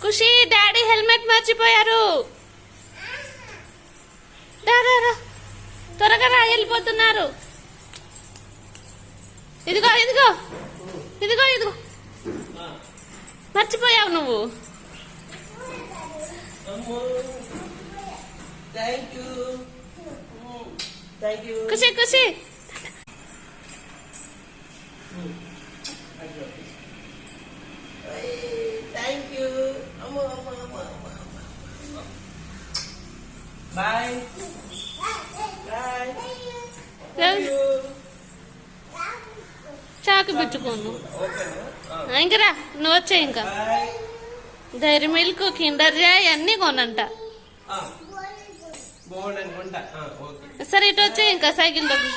ఖుషి daddy helmet మర్చిపోయారు. త్వరగా రా, వెళ్ళిపోతున్నారు. ఇదిగో ఇదిగో ఇదిగో ఇదిగో మర్చిపోయావు నువ్వు. ఖుషి ఖుషి Bye. చాకు పెట్టుకోను. ఇంకా రా, నువ్వు వచ్చాయి. ఇంకా డైరీ మిల్క్, కిండర్ జాయ్ అన్నీ కొనంట. సరే ఇటు వచ్చాయి. ఇంకా సైకిల్ దగ్గర